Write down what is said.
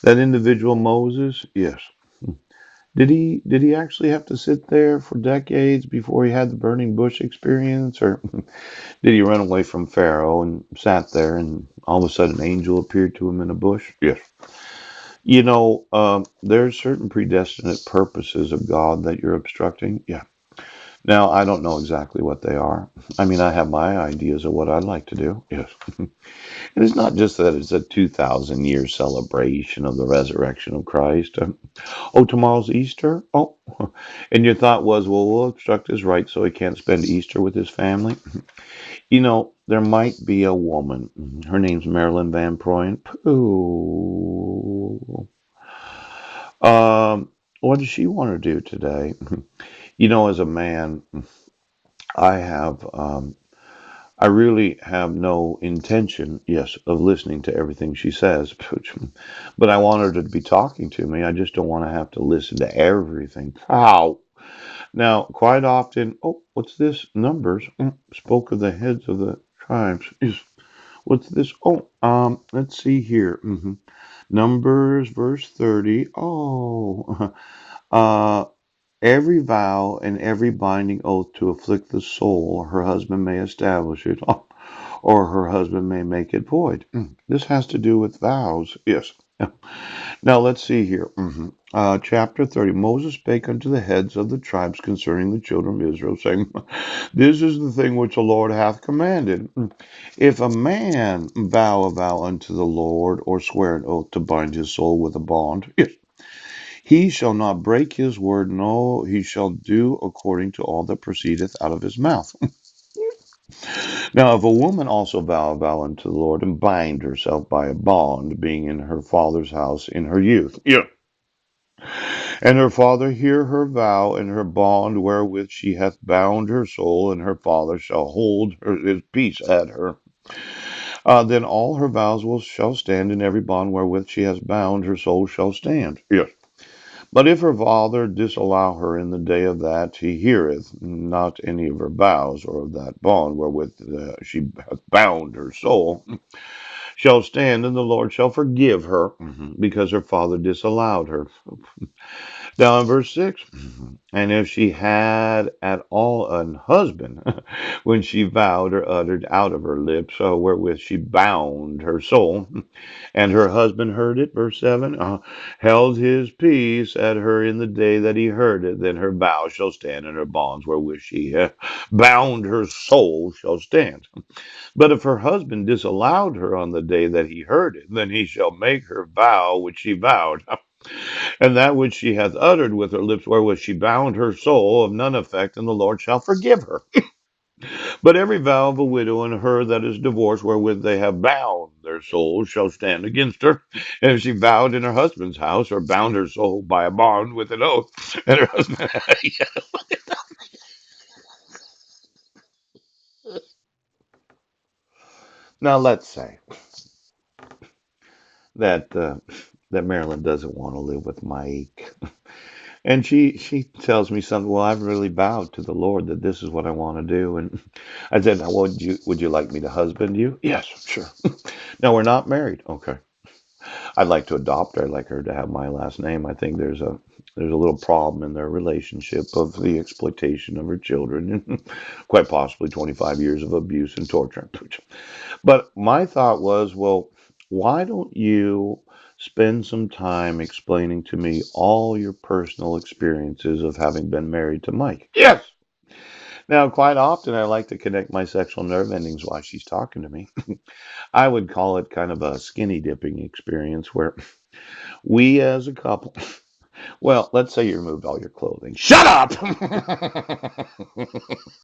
That individual Moses, yes. Did he actually have to sit there for decades before he had the burning bush experience, or did he run away from Pharaoh and sat there and all of a sudden an angel appeared to him in a bush? Yes. There's certain predestinate purposes of God that you're obstructing. Yeah. Now, I don't know exactly what they are. I mean, I have my ideas of what I'd like to do. Yes. And it's not just that it's a 2,000 year celebration of the resurrection of Christ. Oh, tomorrow's Easter? Oh. And your thought was, well, we'll obstruct his right so he can't spend Easter with his family. There might be a woman. Her name's Marilyn Van Proyen. Pooh. What does she want to do today? As a man, I have, I really have no intention, yes, of listening to everything she says, but I want her to be talking to me. I just don't want to have to listen to everything. How? Now, quite often, oh, what's this? Numbers spoke of the heads of the tribes. What's this? Oh, let's see here. Numbers, verse 30. Oh, uh, every vow and every binding oath to afflict the soul, her husband may establish it, or her husband may make it void. This has to do with vows. Yes. Now let's see here. Chapter 30. Moses spake unto the heads of the tribes concerning the children of Israel, saying, This is the thing which the Lord hath commanded. If a man vow a vow unto the Lord, or swear an oath to bind his soul with a bond, yes, he shall not break his word, no, he shall do according to all that proceedeth out of his mouth. Now, if a woman also vow a vow unto the Lord, and bind herself by a bond, being in her father's house in her youth, yeah, and her father hear her vow and her bond wherewith she hath bound her soul, and her father shall hold his peace at her, then all her vows shall stand, and every bond wherewith she has bound her soul shall stand. Yes. But if her father disallow her in the day of that he heareth not any of her vows, or of that bond wherewith she hath bound her soul, shall stand, and the Lord shall forgive her, because her father disallowed her. Down in verse 6. And if she had at all an husband, when she vowed or uttered out of her lips, wherewith she bound her soul, and her husband heard it, verse 7, held his peace at her in the day that he heard it, then her vow shall stand, and her bonds wherewith she bound her soul shall stand. But if her husband disallowed her on the day that he heard it, then he shall make her vow which she vowed, and that which she hath uttered with her lips wherewith she bound her soul of none effect, and the Lord shall forgive her. But every vow of a widow and her that is divorced wherewith they have bound their souls shall stand against her. And if she vowed in her husband's house, or bound her soul by a bond with an oath, and her husband. Now let's say that that Marilyn doesn't want to live with Mike. And she tells me something. Well, I've really vowed to the Lord that this is what I want to do. And I said, "Now, would you like me to husband you?" Yes, sure. No, we're not married. Okay. I'd like to adopt her. I'd like her to have my last name. I think there's a little problem in their relationship of the exploitation of her children, and quite possibly 25 years of abuse and torture. But my thought was, well, why don't you spend some time explaining to me all your personal experiences of having been married to Mike? Yes. Now, quite often, I like to connect my sexual nerve endings while she's talking to me. I would call it kind of a skinny dipping experience where we as a couple, well, let's say you removed all your clothing. Shut up!